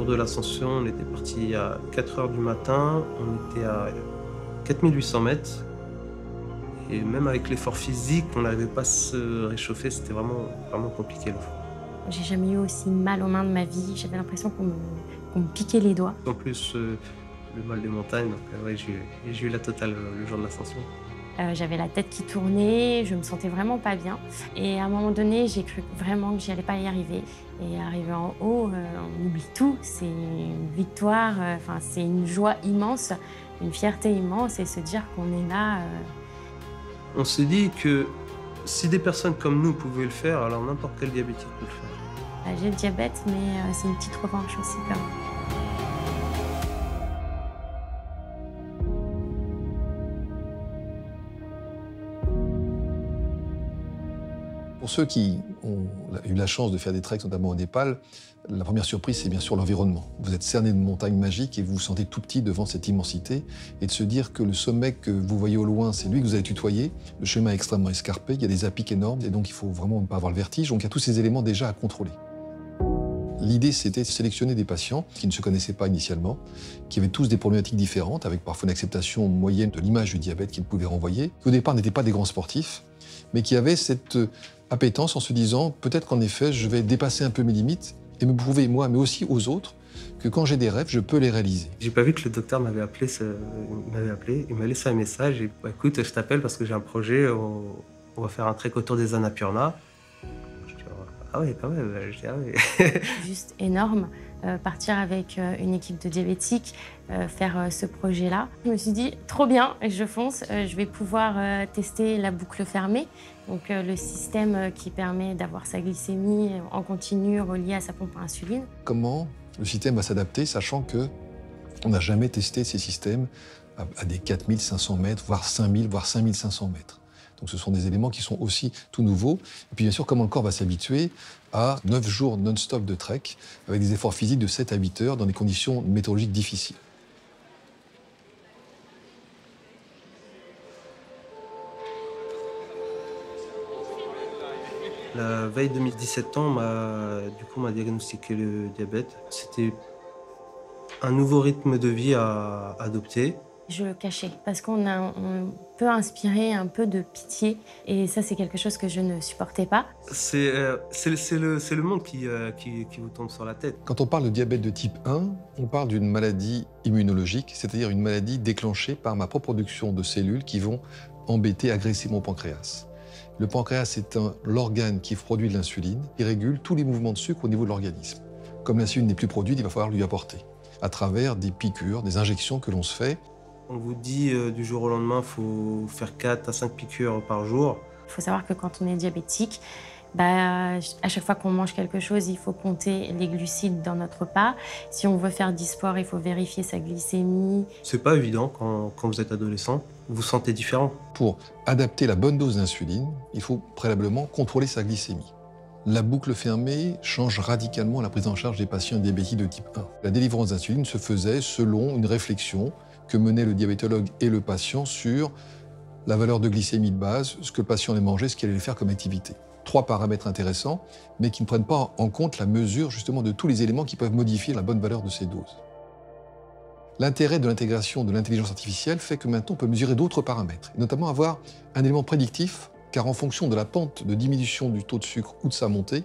jour de l'ascension, on était parti à 4 h du matin, on était à 4800 mètres. Et même avec l'effort physique, on n'arrivait pas à se réchauffer, c'était vraiment, vraiment compliqué le fond. J'ai jamais eu aussi mal aux mains de ma vie. J'avais l'impression qu'on me piquait les doigts. En plus, le mal des montagnes, donc ouais, j'ai eu la totale le jour de l'ascension. J'avais la tête qui tournait, je me sentais vraiment pas bien. Et à un moment donné, j'ai cru vraiment que j'y allais pas y arriver. Et arrivé en haut, on oublie tout. C'est une victoire, c'est une joie immense, une fierté immense et se dire qu'on est là. On s'est dit que si des personnes comme nous pouvaient le faire, alors n'importe quel diabétique peut le faire. J'ai le diabète, mais c'est une petite revanche aussi quand même. Pour ceux qui ont eu la chance de faire des treks, notamment au Népal, la première surprise, c'est bien sûr l'environnement. Vous êtes cerné de montagnes magiques et vous vous sentez tout petit devant cette immensité. Et de se dire que le sommet que vous voyez au loin, c'est lui que vous avez tutoyé. Le chemin est extrêmement escarpé, il y a des à-pics énormes, et donc il faut vraiment ne pas avoir le vertige. Donc il y a tous ces éléments déjà à contrôler. L'idée, c'était de sélectionner des patients qui ne se connaissaient pas initialement, qui avaient tous des problématiques différentes, avec parfois une acceptation moyenne de l'image du diabète qu'ils pouvaient renvoyer, qui au départ n'étaient pas des grands sportifs, mais qui avaient cette appétence en se disant peut-être qu'en effet, je vais dépasser un peu mes limites et me prouver, moi, mais aussi aux autres, que quand j'ai des rêves, je peux les réaliser. J'ai pas vu que le docteur m'avait appelé, il m'a laissé un message et écoute, je t'appelle parce que j'ai un projet, on va faire un trek autour des Annapurna. Je dis ah ouais, quand même, je dis ah ouais. Juste énorme, partir avec une équipe de diabétiques, faire ce projet-là. Je me suis dit, trop bien, je fonce, je vais pouvoir tester la boucle fermée, donc le système qui permet d'avoir sa glycémie en continu reliée à sa pompe à insuline. Comment le système va s'adapter, sachant qu'on n'a jamais testé ces systèmes à des 4500 mètres, voire 5000, voire 5500 mètres. Donc ce sont des éléments qui sont aussi tout nouveaux. Et puis bien sûr, comment le corps va s'habituer à 9 jours non-stop de trek, avec des efforts physiques de 7 à 8 heures dans des conditions météorologiques difficiles. La veille de mes 17 ans, on m'a diagnostiqué le diabète. C'était un nouveau rythme de vie à adopter. Je le cachais parce on peut inspirer un peu de pitié et ça, c'est quelque chose que je ne supportais pas. C'est le monde qui vous tombe sur la tête. Quand on parle de diabète de type 1, on parle d'une maladie immunologique, c'est-à-dire une maladie déclenchée par ma propre production de cellules qui vont embêter, agresser mon pancréas. Le pancréas, c'est l'organe qui produit de l'insuline, qui régule tous les mouvements de sucre au niveau de l'organisme. Comme l'insuline n'est plus produite, il va falloir lui apporter, à travers des piqûres, des injections que l'on se fait. On vous dit du jour au lendemain, il faut faire 4 à 5 piqûres par jour. Il faut savoir que quand on est diabétique, à chaque fois qu'on mange quelque chose, il faut compter les glucides dans notre repas. Si on veut faire du sport, il faut vérifier sa glycémie. C'est pas évident quand vous êtes adolescent. Vous vous sentez différent. Pour adapter la bonne dose d'insuline, il faut préalablement contrôler sa glycémie. La boucle fermée change radicalement la prise en charge des patients diabétiques de type 1. La délivrance d'insuline se faisait selon une réflexion que menait le diabétologue et le patient sur la valeur de glycémie de base, ce que le patient allait manger, ce qu'il allait faire comme activité. 3 paramètres intéressants, mais qui ne prennent pas en compte la mesure justement de tous les éléments qui peuvent modifier la bonne valeur de ces doses. L'intérêt de l'intégration de l'intelligence artificielle fait que maintenant on peut mesurer d'autres paramètres, et notamment avoir un élément prédictif, car en fonction de la pente de diminution du taux de sucre ou de sa montée,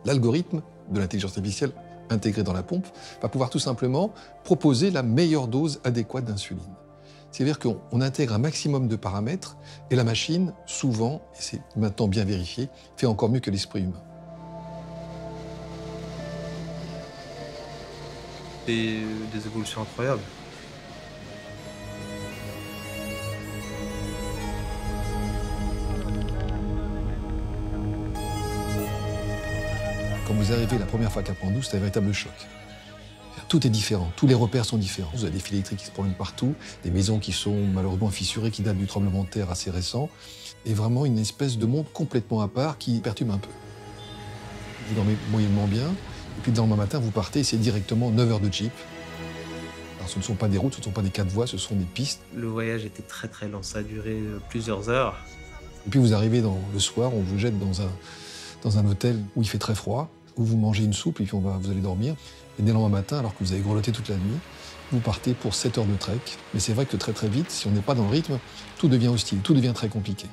l'algorithme de l'intelligence artificielle intégré dans la pompe va pouvoir tout simplement proposer la meilleure dose adéquate d'insuline. C'est-à-dire qu'on intègre un maximum de paramètres et la machine, souvent, et c'est maintenant bien vérifié, fait encore mieux que l'esprit humain. Et des évolutions incroyables. Quand vous arrivez la première fois à Katmandou, c'est un véritable choc. Tout est différent, tous les repères sont différents. Vous avez des fils électriques qui se promènent partout, des maisons qui sont malheureusement fissurées, qui datent du tremblement de terre assez récent, et vraiment une espèce de monde complètement à part qui perturbe un peu. Vous dormez moyennement bien, et puis le lendemain matin, vous partez, et c'est directement 9 heures de jeep. Alors ce ne sont pas des routes, ce ne sont pas des 4 voies, ce sont des pistes. Le voyage était très très lent, ça a duré plusieurs heures. Et puis vous arrivez le soir, on vous jette dans un hôtel où il fait très froid. où vous mangez une soupe et puis vous allez dormir. Et dès le lendemain matin, alors que vous avez grelotté toute la nuit, vous partez pour 7 heures de trek. Mais c'est vrai que très très vite, si on n'est pas dans le rythme, tout devient hostile, tout devient très compliqué.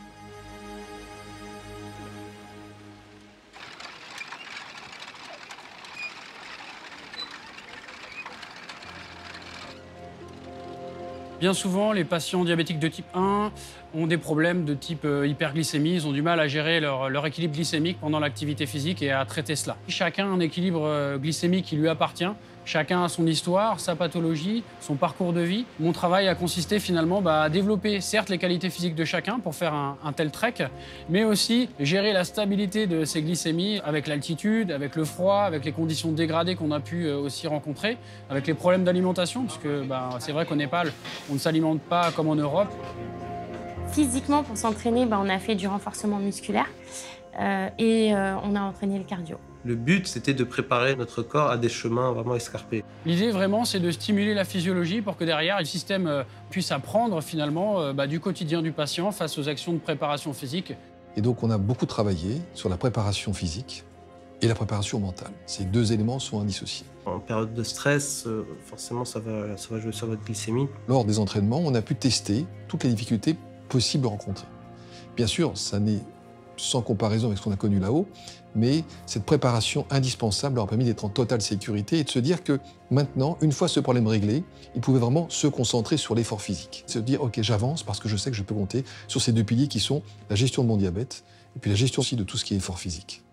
Bien souvent, les patients diabétiques de type 1 ont des problèmes de type hyperglycémie. Ils ont du mal à gérer leur équilibre glycémique pendant l'activité physique et à traiter cela. Chacun a un équilibre glycémique qui lui appartient. Chacun a son histoire, sa pathologie, son parcours de vie. Mon travail a consisté finalement à développer certes les qualités physiques de chacun pour faire un tel trek, mais aussi gérer la stabilité de ces glycémies avec l'altitude, avec le froid, avec les conditions dégradées qu'on a pu aussi rencontrer, avec les problèmes d'alimentation, parce que c'est vrai qu'au Népal, on ne s'alimente pas comme en Europe. Physiquement, pour s'entraîner, on a fait du renforcement musculaire et on a entraîné le cardio. Le but, c'était de préparer notre corps à des chemins vraiment escarpés. L'idée, vraiment, c'est de stimuler la physiologie pour que derrière, le système puisse apprendre finalement du quotidien du patient face aux actions de préparation physique. Et donc, on a beaucoup travaillé sur la préparation physique et la préparation mentale. Ces deux éléments sont indissociés. En période de stress, forcément, ça va jouer sur votre glycémie. Lors des entraînements, on a pu tester toutes les difficultés possibles rencontrées. Bien sûr, ça n'est sans comparaison avec ce qu'on a connu là-haut, mais cette préparation indispensable leur a permis d'être en totale sécurité et de se dire que maintenant, une fois ce problème réglé, ils pouvaient vraiment se concentrer sur l'effort physique. Se dire, OK, j'avance parce que je sais que je peux compter sur ces deux piliers qui sont la gestion de mon diabète et puis la gestion aussi de tout ce qui est effort physique.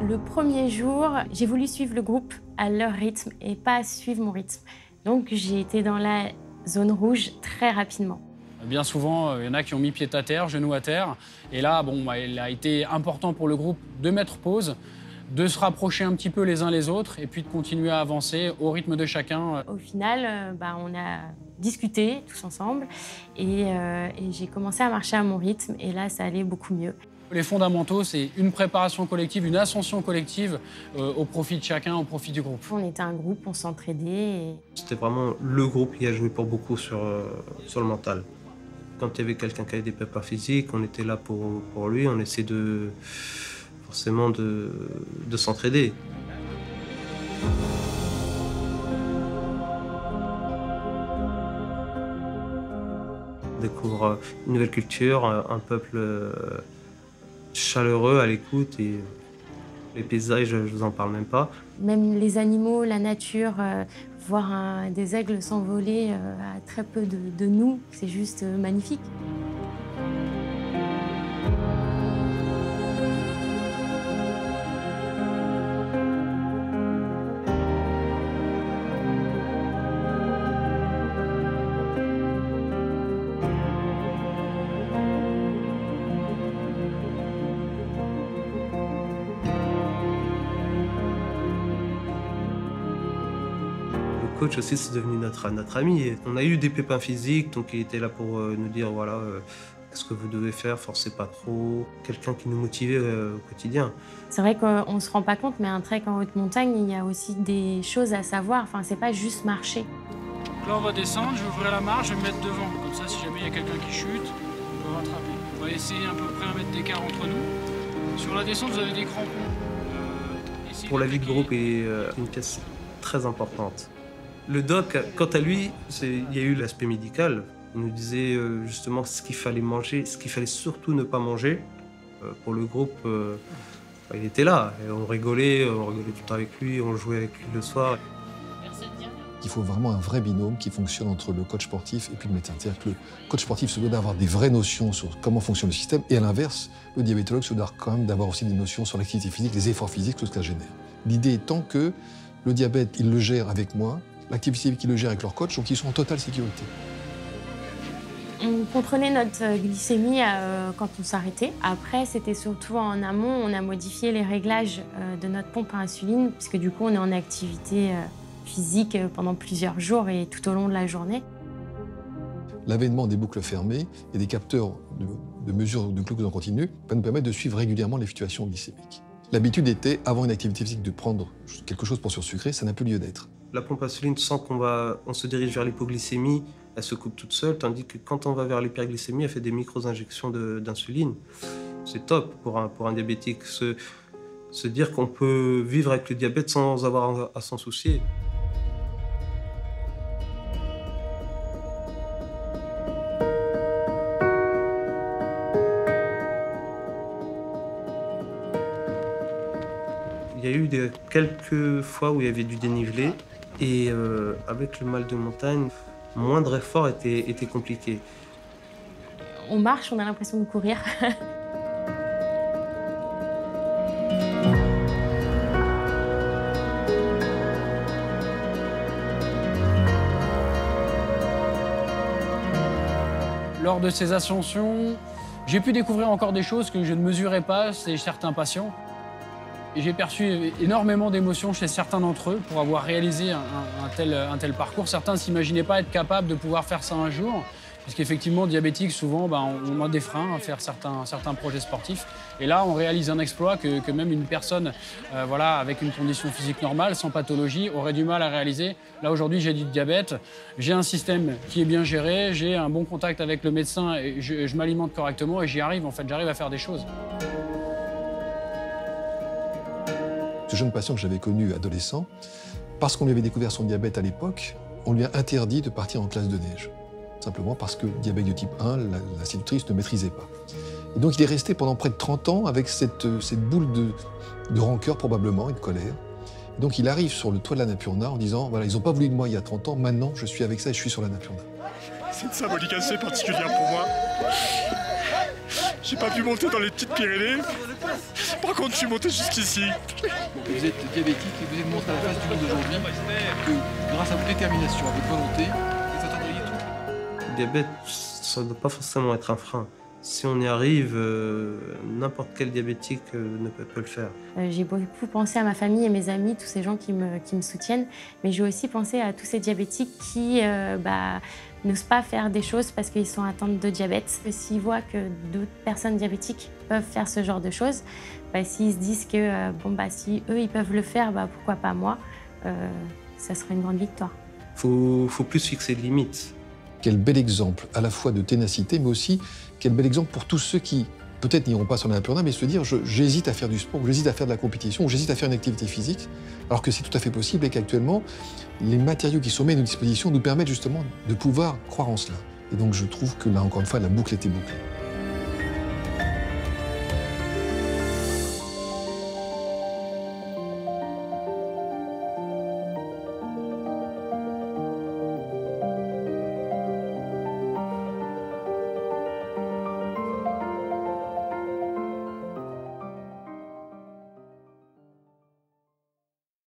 Le premier jour, j'ai voulu suivre le groupe à leur rythme et pas suivre mon rythme. Donc j'ai été dans la zone rouge très rapidement. Bien souvent, il y en a qui ont mis pied à terre, genoux à terre. Et là, il a été important pour le groupe de mettre pause, de se rapprocher un petit peu les uns les autres et puis de continuer à avancer au rythme de chacun. Au final, on a discuté tous ensemble et j'ai commencé à marcher à mon rythme et là, ça allait beaucoup mieux. Les fondamentaux, c'est une préparation collective, une ascension collective au profit de chacun, au profit du groupe. On était un groupe, on s'entraidait. C'était vraiment le groupe qui a joué pour beaucoup sur le mental. Quand il y avait quelqu'un qui avait des pépins physiques, on était là pour lui, on essayait forcément de s'entraider. On découvre une nouvelle culture, un peuple chaleureux, à l'écoute, et les paysages, je vous en parle même pas. Même les animaux, la nature, voir des aigles s'envoler à très peu de nous, c'est juste magnifique. Le coach aussi, c'est devenu notre ami. Et on a eu des pépins physiques, donc il était là pour nous dire voilà, qu'est-ce que vous devez faire, forcez pas trop. Quelqu'un qui nous motivait au quotidien. C'est vrai qu'on ne se rend pas compte, mais un trek en haute montagne, il y a aussi des choses à savoir. Enfin, c'est pas juste marcher. Là, on va descendre, je vais ouvrir la marche, je vais me mettre devant. Comme ça, si jamais il y a quelqu'un qui chute, on peut rattraper. On va essayer à peu près 1 mètre d'écart entre nous. Sur la descente, vous avez des crampons. Pour la vie de groupe, est une pièce très importante. Le doc, quant à lui, il y a eu l'aspect médical. Il nous disait justement ce qu'il fallait manger, ce qu'il fallait surtout ne pas manger. Pour le groupe, il était là. Et on rigolait tout le temps avec lui, on jouait avec lui le soir. Il faut vraiment un vrai binôme qui fonctionne entre le coach sportif et puis le médecin. C'est-à-dire que le coach sportif se doit d'avoir des vraies notions sur comment fonctionne le système et à l'inverse, le diabétologue se doit quand même d'avoir aussi des notions sur l'activité physique, les efforts physiques, tout ce que ça génère. L'idée étant que le diabète, il le gère avec moi, l'activité physique, il le gère avec leur coach, donc ils sont en totale sécurité. On contrôlait notre glycémie quand on s'arrêtait. Après, c'était surtout en amont, on a modifié les réglages de notre pompe à insuline, puisque du coup, on est en activité physique pendant plusieurs jours et tout au long de la journée. L'avènement des boucles fermées et des capteurs de mesure de glucose en continu va nous permettre de suivre régulièrement les fluctuations glycémiques. L'habitude était, avant une activité physique, de prendre quelque chose pour sursucrer, ça n'a plus lieu d'être. La pompe à insuline sent on se dirige vers l'hypoglycémie, elle se coupe toute seule, tandis que quand on va vers l'hyperglycémie, elle fait des micro-injections d'insuline. C'est top pour un diabétique, se dire qu'on peut vivre avec le diabète sans avoir à s'en soucier. Il y a eu quelques fois où il y avait du dénivelé et avec le mal de montagne, moindre effort était compliqué. On marche, on a l'impression de courir. Lors de ces ascensions, j'ai pu découvrir encore des choses que je ne mesurais pas chez certains patients. Et j'ai perçu énormément d'émotions chez certains d'entre eux pour avoir réalisé un tel parcours. Certains ne s'imaginaient pas être capables de pouvoir faire ça un jour, puisqu'effectivement, diabétiques, souvent, on a des freins à faire certains projets sportifs. Et là, on réalise un exploit que même une personne voilà, avec une condition physique normale, sans pathologie, aurait du mal à réaliser. Là, aujourd'hui, j'ai du diabète, j'ai un système qui est bien géré, j'ai un bon contact avec le médecin, et je m'alimente correctement et j'y arrive, en fait, j'arrive à faire des choses. Ce jeune patient que j'avais connu adolescent, parce qu'on lui avait découvert son diabète à l'époque, on lui a interdit de partir en classe de neige. Simplement parce que le diabète de type 1, l'institutrice ne maîtrisait pas. Et donc il est resté pendant près de 30 ans avec cette boule de rancœur probablement et de colère. Et donc il arrive sur le toit de l'Annapurna en disant, voilà, ils n'ont pas voulu de moi il y a 30 ans, maintenant je suis avec ça et je suis sur l'Annapurna. C'est une symbolique assez particulière pour moi. J'ai pas pu monter dans les petites Pyrénées. Par contre, je suis monté jusqu'ici. Vous êtes diabétique et vous êtes montré à la face du monde aujourd'hui que grâce à votre détermination, à votre volonté, vous atteindriez tout. Le diabète, ça ne doit pas forcément être un frein. Si on y arrive, n'importe quel diabétique ne peut le faire. J'ai beaucoup pensé à ma famille et mes amis, tous ces gens qui me soutiennent, mais j'ai aussi pensé à tous ces diabétiques qui n'osent pas faire des choses parce qu'ils sont atteints de diabète. S'ils voient que d'autres personnes diabétiques peuvent faire ce genre de choses, s'ils se disent que si eux ils peuvent le faire, pourquoi pas moi, ça serait une grande victoire. Faut plus fixer de limites. Quel bel exemple à la fois de ténacité, mais aussi quel bel exemple pour tous ceux qui peut-être n'iront pas sur l'Annapurna, mais se dire j'hésite à faire du sport, ou j'hésite à faire de la compétition, ou j'hésite à faire une activité physique, alors que c'est tout à fait possible et qu'actuellement, les matériaux qui sont mis à nos dispositions nous permettent justement de pouvoir croire en cela. Et donc je trouve que là, encore une fois, la boucle était bouclée.